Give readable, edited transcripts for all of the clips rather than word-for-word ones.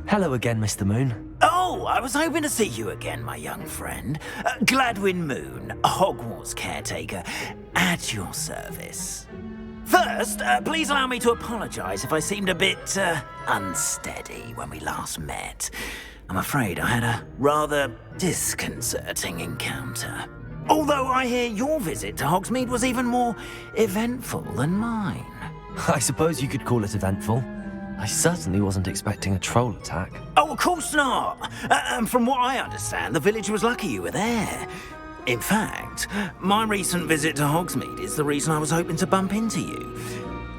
Hello again, Mr. Moon. Oh, I was hoping to see you again, my young friend. Gladwin Moon, Hogwarts caretaker, at your service. First, please allow me to apologise if I seemed a bit unsteady when we last met. I'm afraid I had a rather disconcerting encounter. Although I hear your visit to Hogsmeade was even more eventful than mine. I suppose you could call it eventful. I certainly wasn't expecting a troll attack. Oh, of course not. And from what I understand, the village was lucky you were there. In fact, my recent visit to Hogsmeade is the reason I was hoping to bump into you.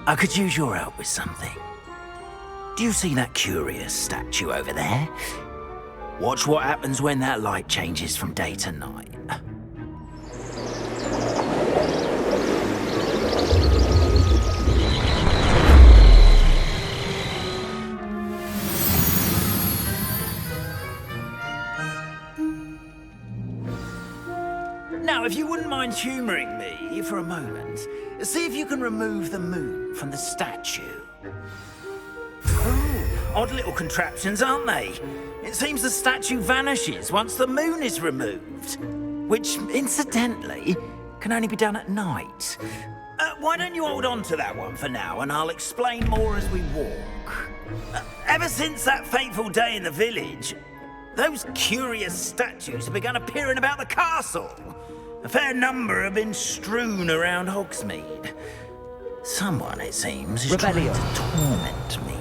I could use your help with something. Do you see that curious statue over there? Watch what happens when that light changes from day to night. Now, if you wouldn't mind humouring me for a moment, see if you can remove the moon from the statue. Oh, odd little contraptions, aren't they? It seems the statue vanishes once the moon is removed, which, incidentally, can only be done at night. Why don't you hold on to that one for now, and I'll explain more as we walk. Ever since that fateful day in the village, those curious statues have begun appearing about the castle. A fair number have been strewn around Hogsmeade. Someone, it seems, is trying to torment me.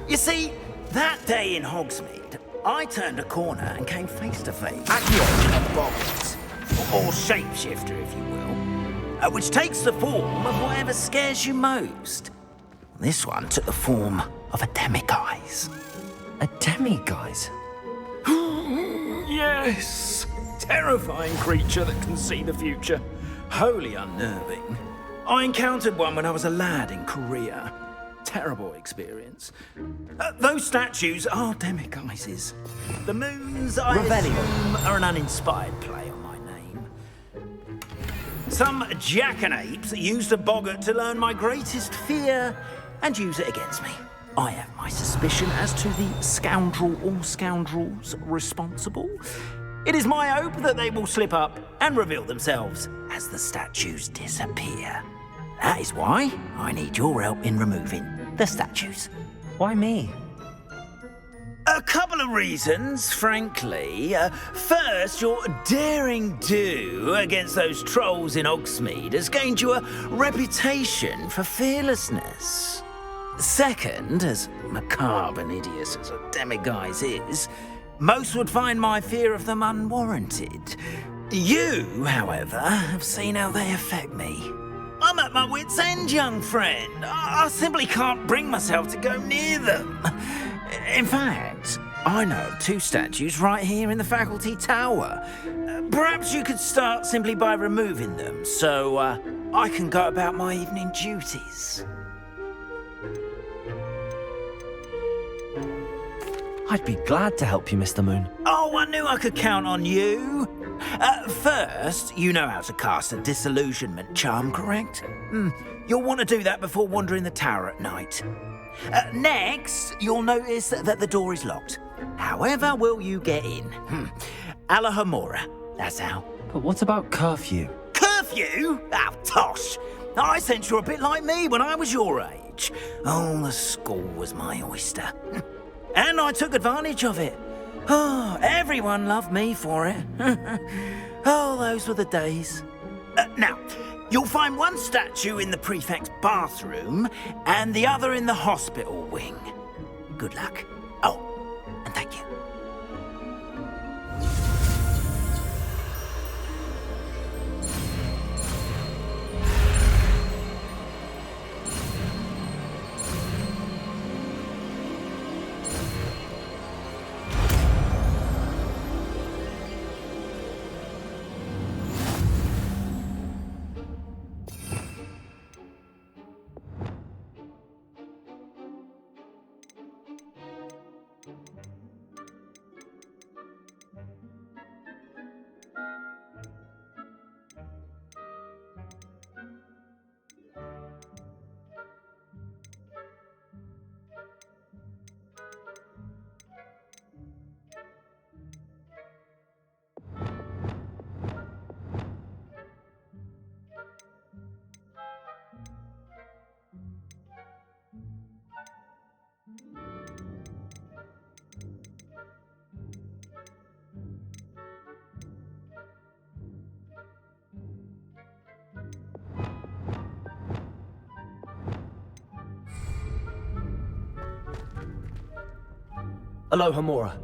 You see, that day in Hogsmeade, I turned a corner and came face to face at the edge of Boggart, or shapeshifter, if you will, which takes the form of whatever scares you most. This one took the form of a demiguise. A demiguise? Yes! Terrifying creature that can see the future. Wholly unnerving. I encountered one when I was a lad in Korea. Terrible experience. Those statues are demiguises. The moons, I assume, are an uninspired play on my name. Some jackanapes used a boggart to learn my greatest fear and use it against me. I have my suspicion as to the scoundrel or scoundrels responsible. It is my hope that they will slip up and reveal themselves as the statues disappear. That is why I need your help in removing the statues. Why me? A couple of reasons, frankly. First, your daring do against those trolls in Hogsmeade has gained you a reputation for fearlessness. Second, as macabre and hideous as a demiguise is, most would find my fear of them unwarranted. You, however, have seen how they affect me. I'm at my wit's end, young friend. I simply can't bring myself to go near them. In fact, I know of two statues right here in the faculty tower. Perhaps you could start simply by removing them, so I can go about my evening duties. I'd be glad to help you, Mr. Moon. Oh, I knew I could count on you. First, you know how to cast a disillusionment charm, correct? You'll want to do that before wandering the tower at night. Next, you'll notice that the door is locked. However will you get in? Alahomora, that's how. But what about curfew? Curfew? Oh, tosh. I sense you're a bit like me when I was your age. Oh, the school was my oyster. And I took advantage of it. Oh, everyone loved me for it. Oh, those were the days. Now, you'll find one statue in the prefect's bathroom and the other in the hospital wing. Good luck. Oh, and thank you. Aloha Mora.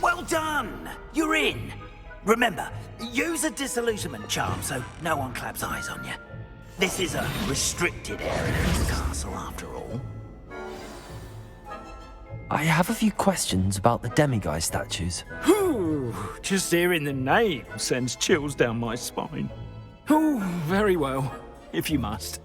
Well done! You're in. Remember, use a disillusionment charm so no one claps eyes on you. This is a restricted area of the castle, after all. I have a few questions about the demiguise statues. Whew, just hearing the name sends chills down my spine. Oh, very well, if you must.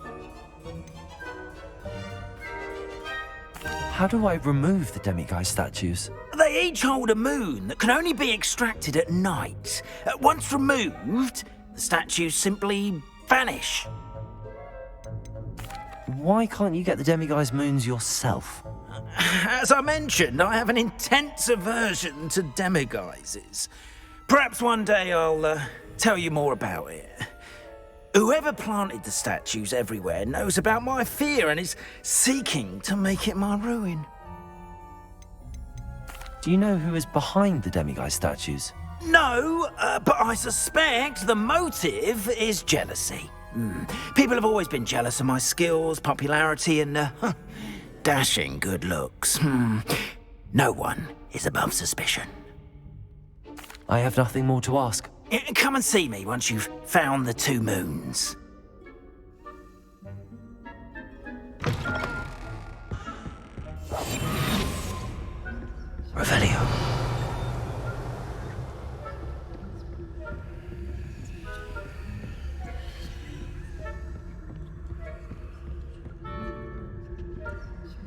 How do I remove the demiguise statues? They each hold a moon that can only be extracted at night. Once removed, the statues simply vanish. Why can't you get the demiguise moons yourself? As I mentioned, I have an intense aversion to demiguises. Perhaps one day I'll tell you more about it. Whoever planted the statues everywhere knows about my fear and is seeking to make it my ruin. Do you know who is behind the demiguise statues? No, but I suspect the motive is jealousy. People have always been jealous of my skills, popularity, and dashing good looks. No one is above suspicion. I have nothing more to ask. Come and see me once you've found the 2 moons. Revelio.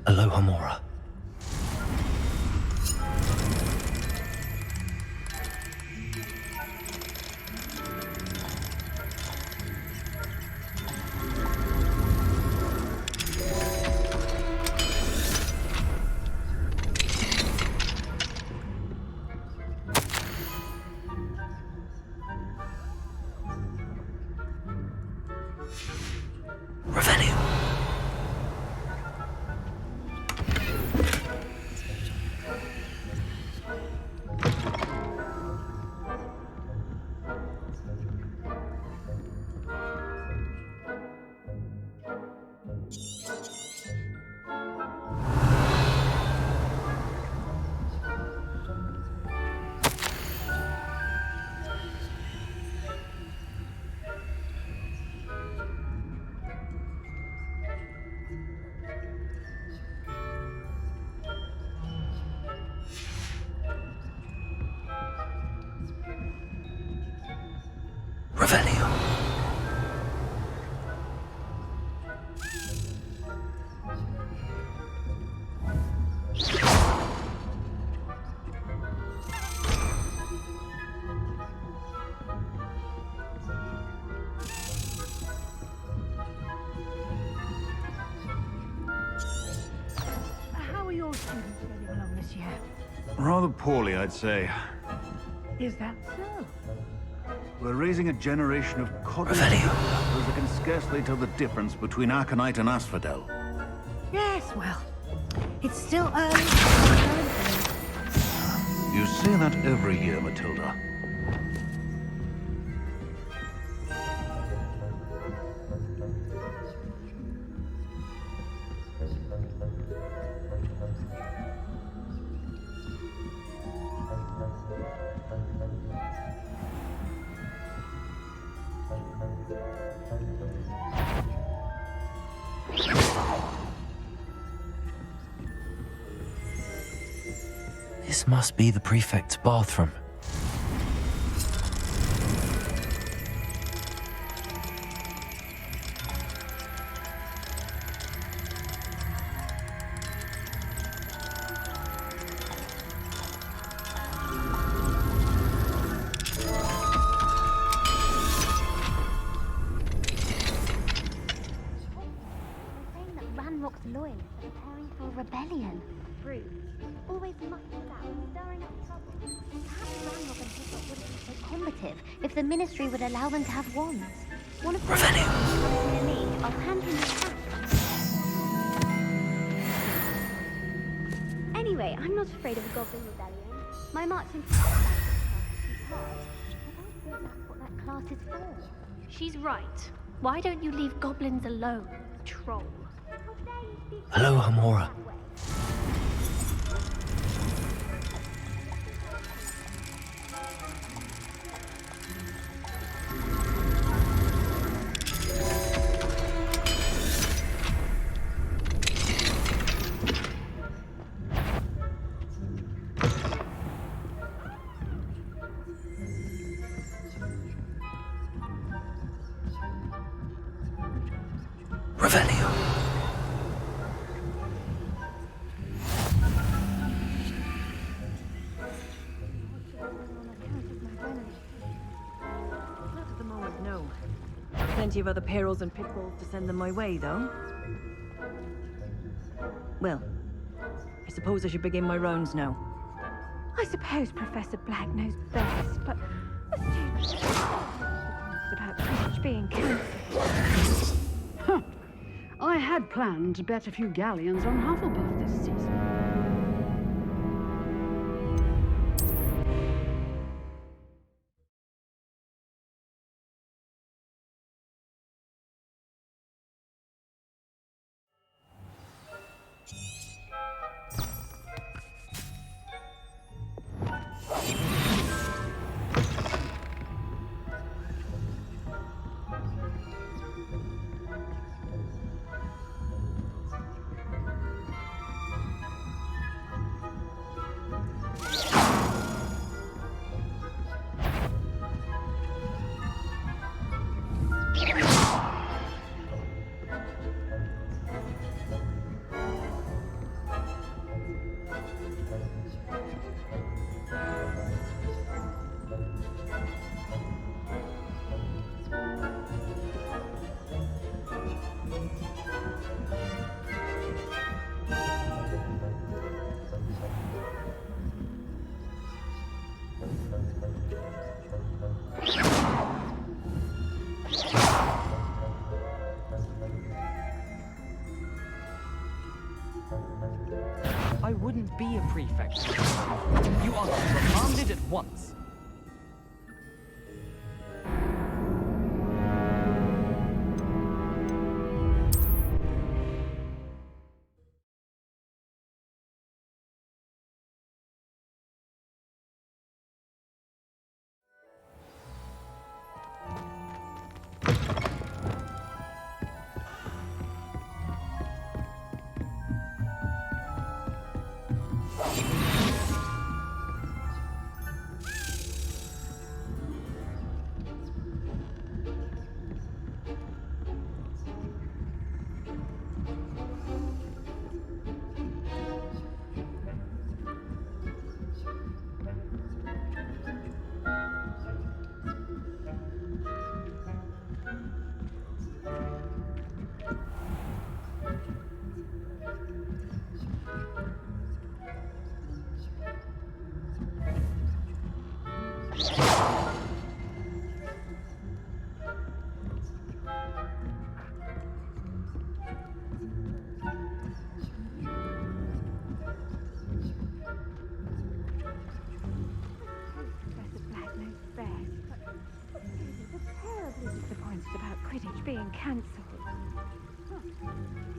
Aloha Mora. Revelio. Revelio. How are your students getting along this year? Rather poorly, I'd say. Is that so? We're raising a generation of coddled Revelio. that can scarcely tell the difference between Aconite and Asphodel. Yes, well, it's still early. You say that every year, Matilda. This must be the prefect's bathroom. boys are preparing for a rebellion. Brutes, always mustered out, stirring up trouble. Perhaps Ranrock and Hiccup wouldn't be so combative if the Ministry would allow them to have wands. One of them is in need. I'll hand him the sack. Anyway, I'm not afraid of a goblin rebellion. My marching that's what that class is for. She's right. Why don't you leave goblins alone, troll? Hello, Hamora. Revelio. Not at the moment, no. Plenty of other perils and pitfalls to send them my way, though. Well, I suppose I should begin my rounds now. I suppose Professor Black knows best, but the students about Quidditch being cancelled. Huh. I had planned to bet a few galleons on Hufflepuff this season. I wouldn't be a prefect. You are reprimanded at once. Quidditch being cancelled. Huh.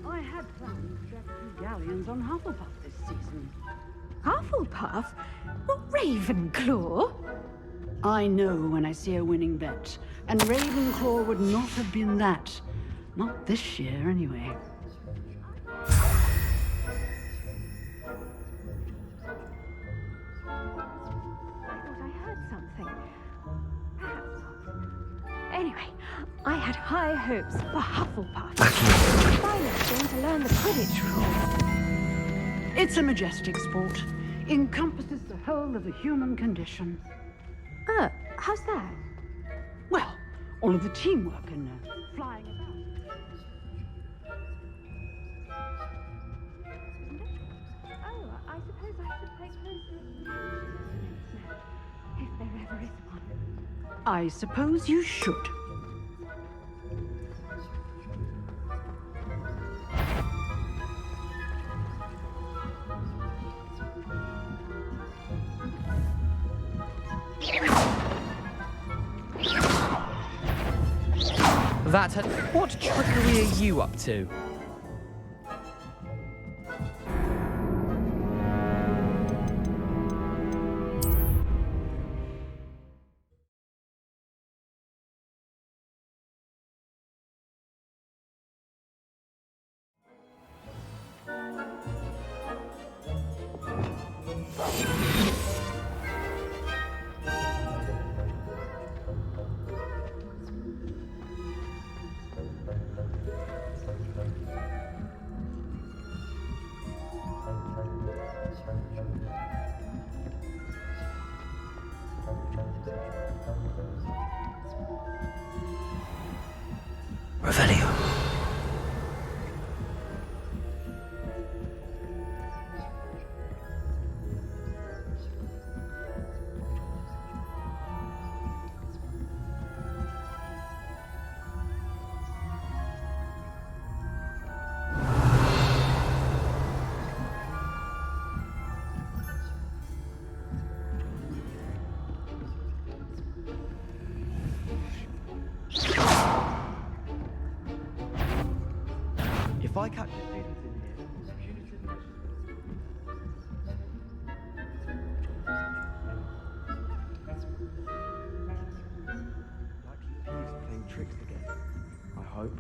I had planned to bet a few galleons on Hufflepuff this season. Hufflepuff? What, Ravenclaw? I know when I see a winning bet, and Ravenclaw would not have been that. Not this year, anyway. I thought I heard something. Perhaps not. Anyway, I had high hopes for Hufflepuff. Finally going to learn the Quidditch rules. It's a majestic sport. Encompasses the whole of the human condition. How's that? Well, all of the teamwork and flying about. I suppose I should pay closer attention now, if there ever is one. I suppose you should. What trickery are you up to? Revelio. If I catch students in here, punitive measures. Likely thieves playing tricks again. I hope.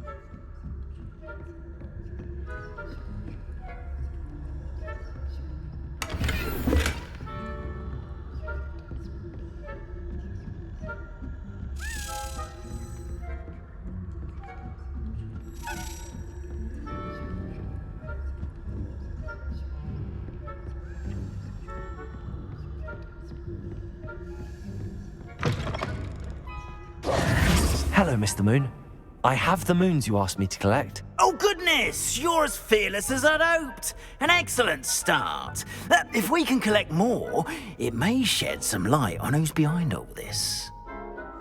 Hello, Mr. Moon. I have the moons you asked me to collect. Oh, goodness! You're as fearless as I'd hoped. An excellent start. If we can collect more, it may shed some light on who's behind all this.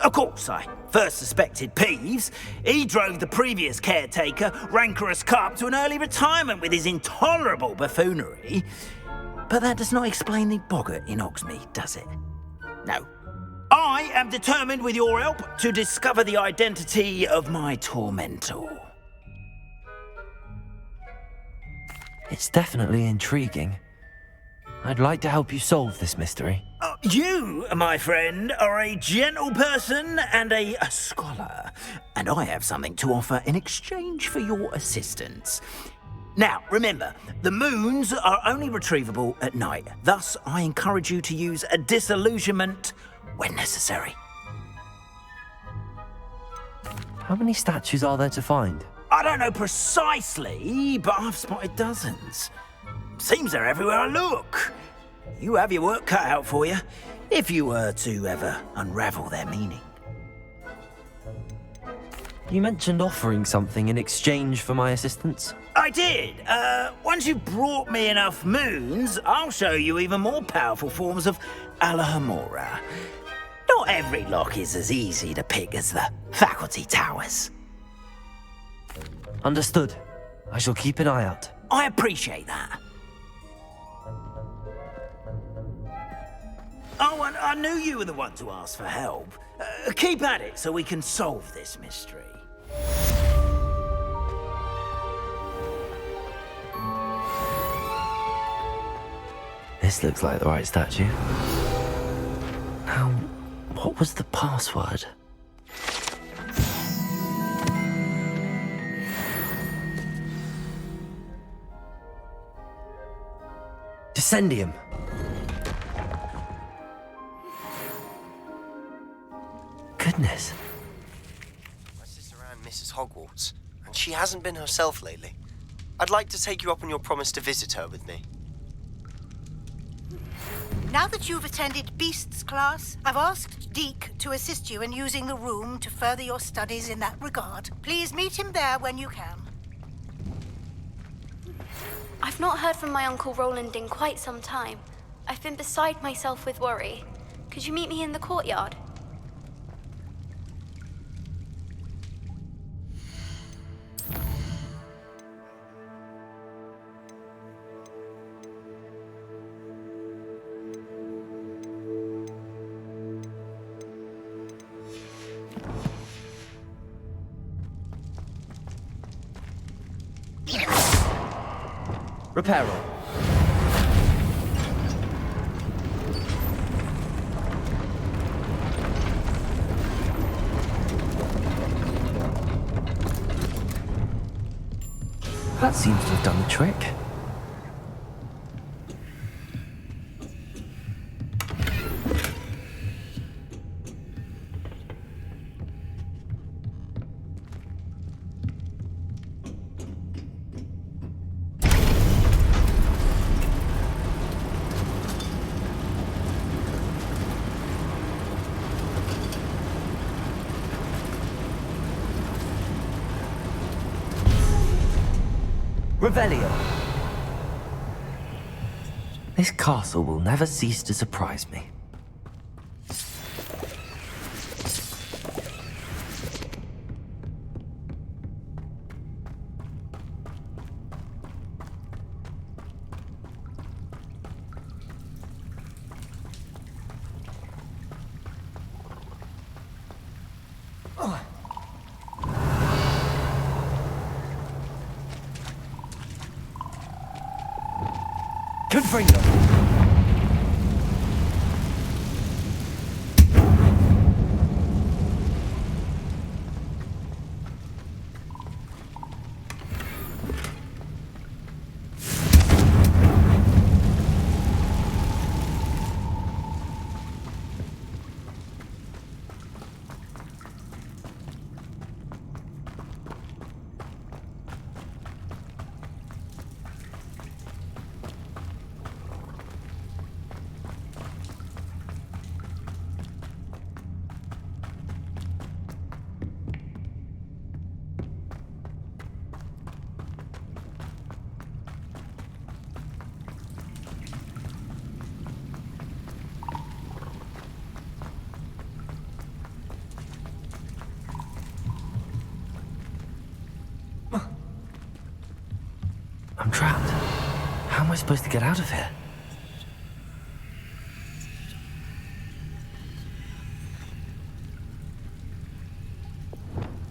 Of course, I first suspected Peeves. He drove the previous caretaker, rancorous Carp, to an early retirement with his intolerable buffoonery. But that does not explain the boggart in Oxmead, does it? No. I am determined, with your help, to discover the identity of my tormentor. It's definitely intriguing. I'd like to help you solve this mystery. You, my friend, are a gentle person and a scholar, and I have something to offer in exchange for your assistance. Now, remember, the moons are only retrievable at night. Thus, I encourage you to use a disillusionment when necessary. How many statues are there to find? I don't know precisely, but I've spotted dozens. Seems they're everywhere I look. You have your work cut out for you, if you were to ever unravel their meaning. You mentioned offering something in exchange for my assistance? I did. Once you've brought me enough moons, I'll show you even more powerful forms of Alohomora. Not every lock is as easy to pick as the faculty towers. Understood. I shall keep an eye out. I appreciate that. Oh, and I knew you were the one to ask for help. Keep at it so we can solve this mystery. This looks like the right statue. Now, what was the password? Descendium. Goodness. My sister Anne misses Hogwarts, and she hasn't been herself lately. I'd like to take you up on your promise to visit her with me. Now that you've attended Beasts class, I've asked Deke to assist you in using the room to further your studies in that regard. Please meet him there when you can. I've not heard from my Uncle Roland in quite some time. I've been beside myself with worry. Could you meet me in the courtyard? Repairer. That seems to have done the trick. Revelio. This castle will never cease to surprise me. Confringo. I'm trapped. How am I supposed to get out of here?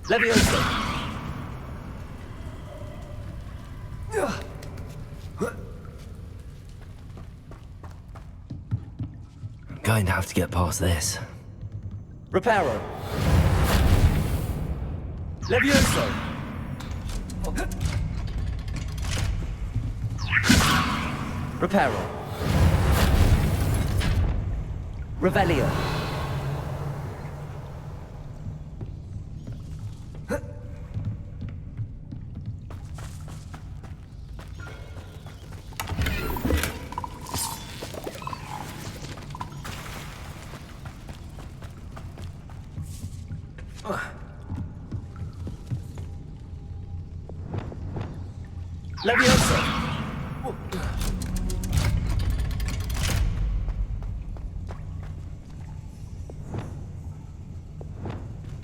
Levioso! I'm going to have to get past this. Reparo! Levioso! Reparo. Revelio. Levioso.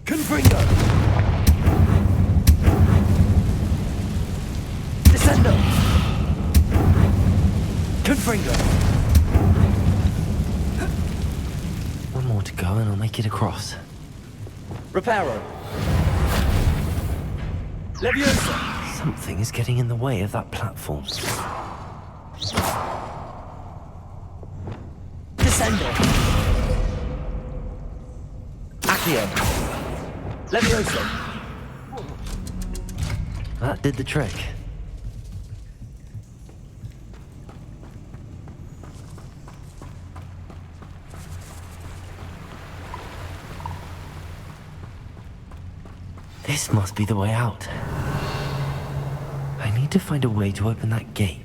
Confringo! Descendo! Confringo! One more to go and I'll make it across. Reparo! Leviosa! Something is getting in the way of that platform. Descendo! Accio! Levioso! That did the trick. This must be the way out. I need to find a way to open that gate.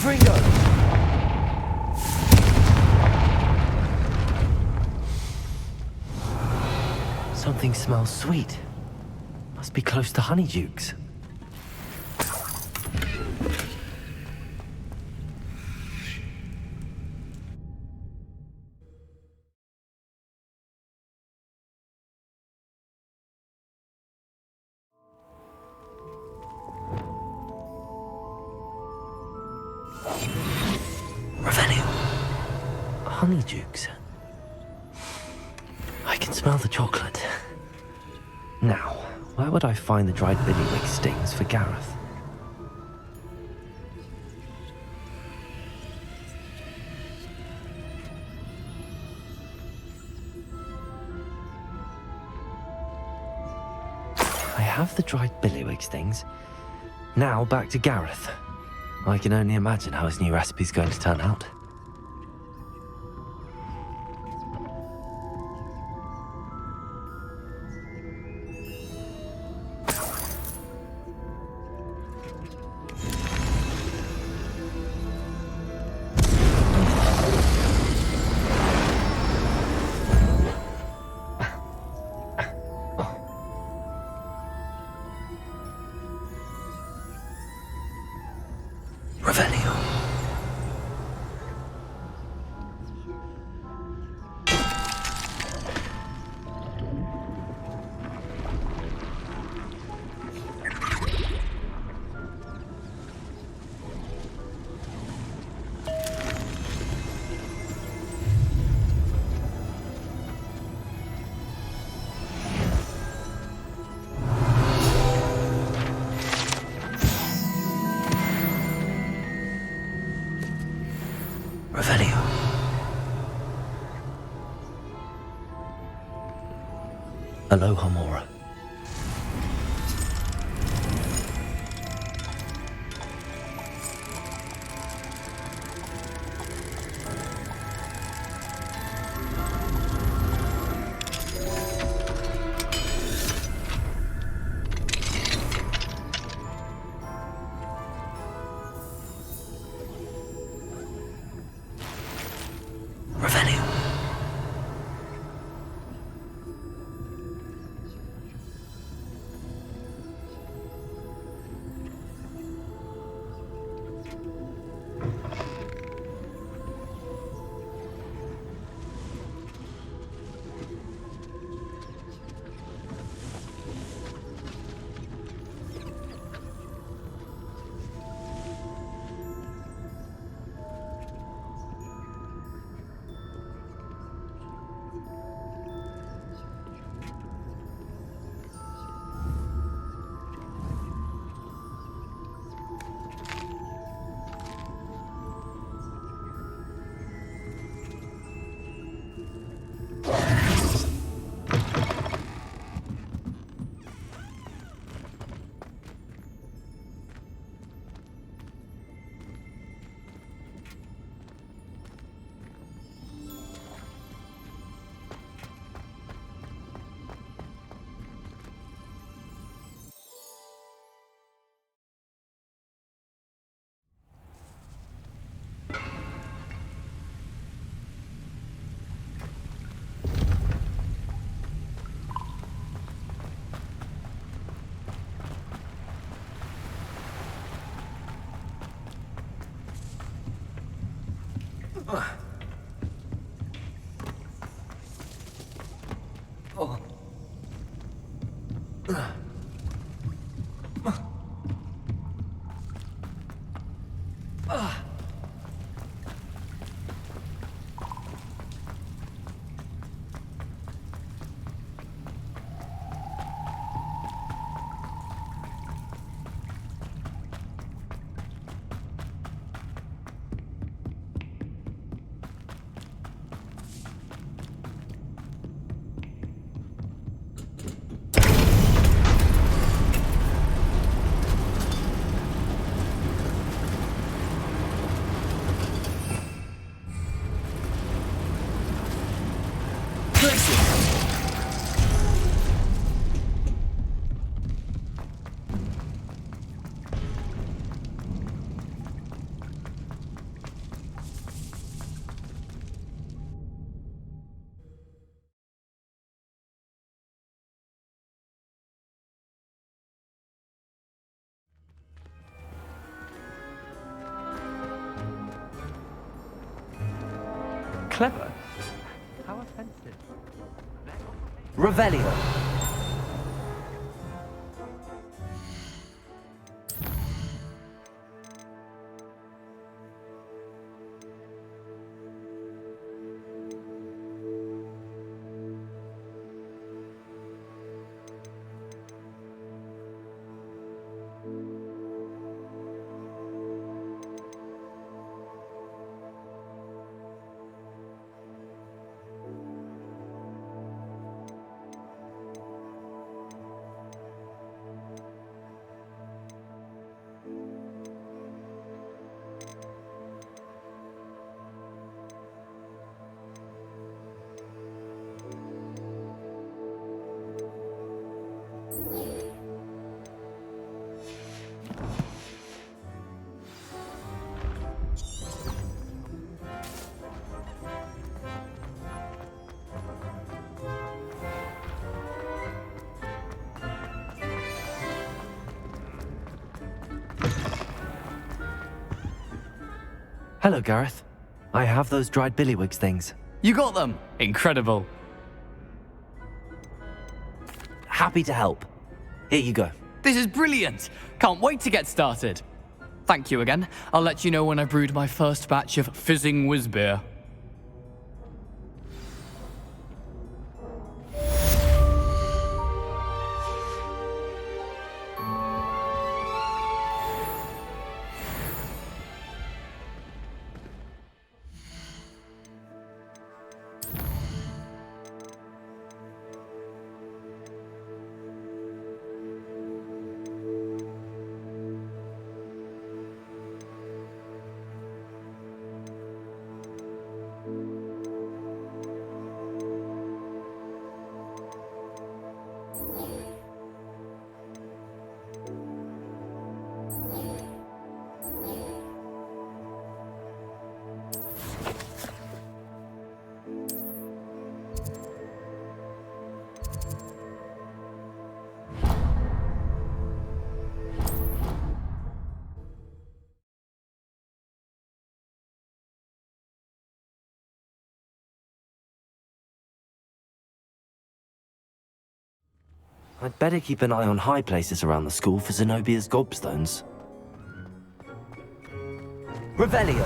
Fringo! Something smells sweet. Must be close to Honeydukes. Honeydukes. I can smell the chocolate. Now, where would I find the dried billywig stings for Gareth? I have the dried billywig stings. Now back to Gareth. I can only imagine how his new recipe's going to turn out. Aloha, Mora. clever. How offensive. Revelio. Hello, Gareth. I have those dried billywigs things. You got them? Incredible. Happy to help. Here you go. This is brilliant. Can't wait to get started. Thank you again. I'll let you know when I brewed my first batch of fizzing whiz beer. I'd better keep an eye on high places around the school for Zenobia's gobstones. Revelio!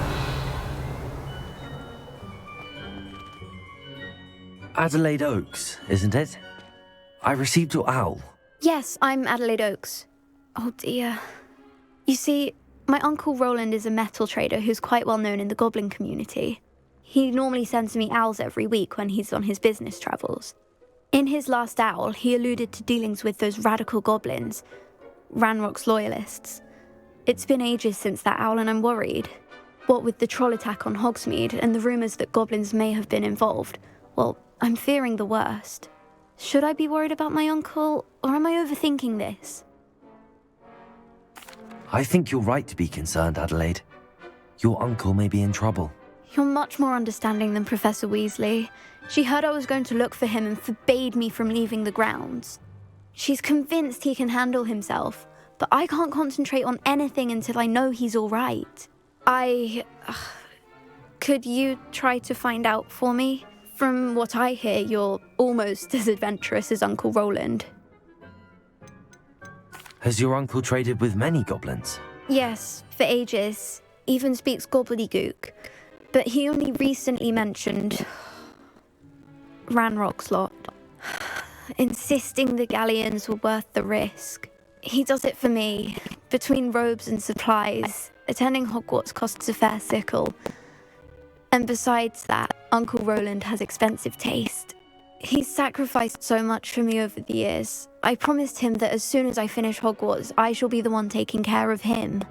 Adelaide Oaks, isn't it? I received your owl. Yes, I'm Adelaide Oaks. Oh dear. You see, my Uncle Roland is a metal trader who's quite well known in the goblin community. He normally sends me owls every week when he's on his business travels. In his last owl, he alluded to dealings with those radical goblins, Ranrock's loyalists. It's been ages since that owl and I'm worried. What with the troll attack on Hogsmeade and the rumours that goblins may have been involved, well, I'm fearing the worst. Should I be worried about my uncle, or am I overthinking this? I think you're right to be concerned, Adelaide. Your uncle may be in trouble. You're much more understanding than Professor Weasley. She heard I was going to look for him and forbade me from leaving the grounds. She's convinced he can handle himself, but I can't concentrate on anything until I know he's all right. Could you try to find out for me? From what I hear, you're almost as adventurous as Uncle Roland. Has your uncle traded with many goblins? Yes, for ages. Even speaks gobbledygook. But he only recently mentioned Ranrock's lot, insisting the galleons were worth the risk. He does it for me. Between robes and supplies, attending Hogwarts costs a fair sickle. And besides that, Uncle Roland has expensive taste. He's sacrificed so much for me over the years. I promised him that as soon as I finish Hogwarts, I shall be the one taking care of him.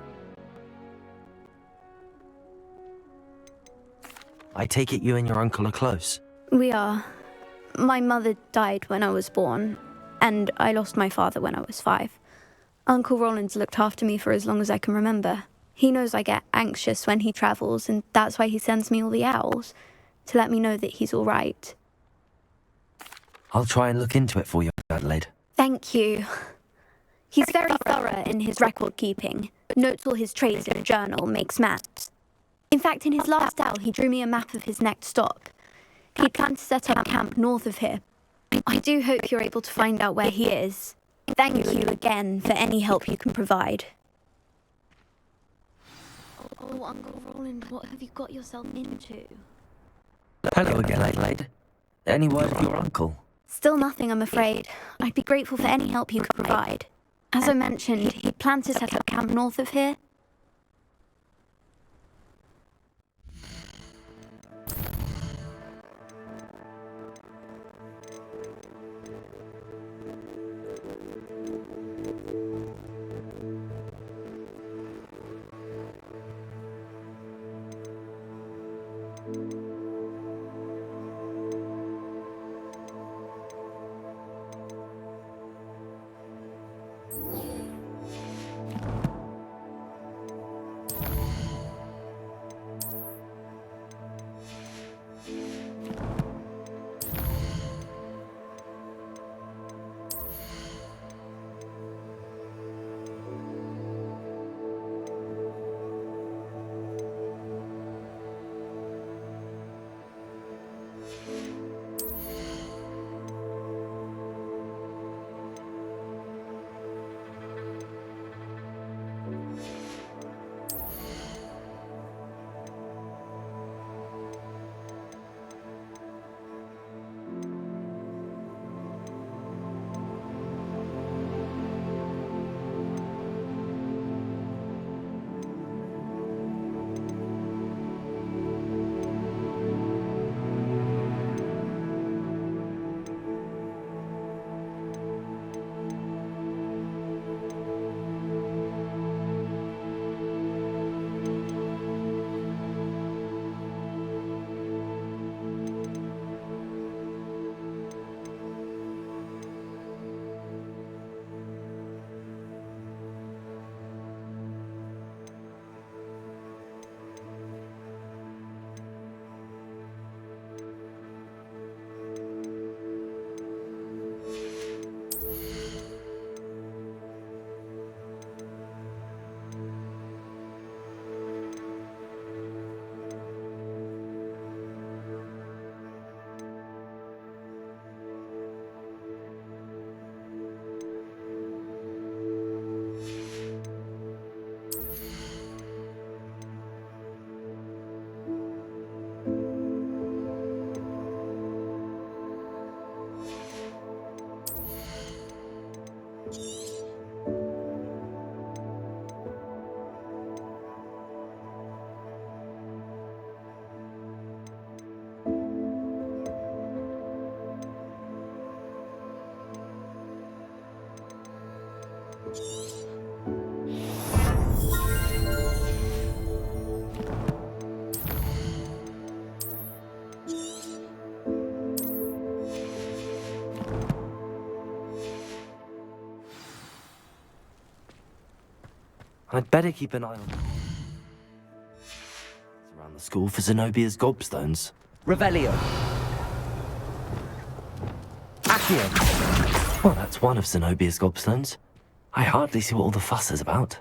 I take it you and your uncle are close? We are. My mother died when I was born, and I lost my father when I was 5. Uncle Roland's looked after me for as long as I can remember. He knows I get anxious when he travels, and that's why he sends me all the owls, to let me know that he's all right. I'll try and look into it for you, Adelaide. Thank you. He's very thorough in his record keeping, notes all his trades in a journal, makes maps. In fact, in his last owl, he drew me a map of his next stop, He planned to set up camp north of here. I do hope you're able to find out where he is. Thank you again for any help you can provide. Oh, Uncle Roland, what have you got yourself into? Hello again, Adelaide. Any word of your uncle? Still nothing, I'm afraid. I'd be grateful for any help you could provide. As I mentioned, he planned to set up camp north of here. I'd better keep an eye on around the school for Zenobia's gobstones. Revelio. Accio. Well, that's one of Zenobia's gobstones. I hardly see what all the fuss is about.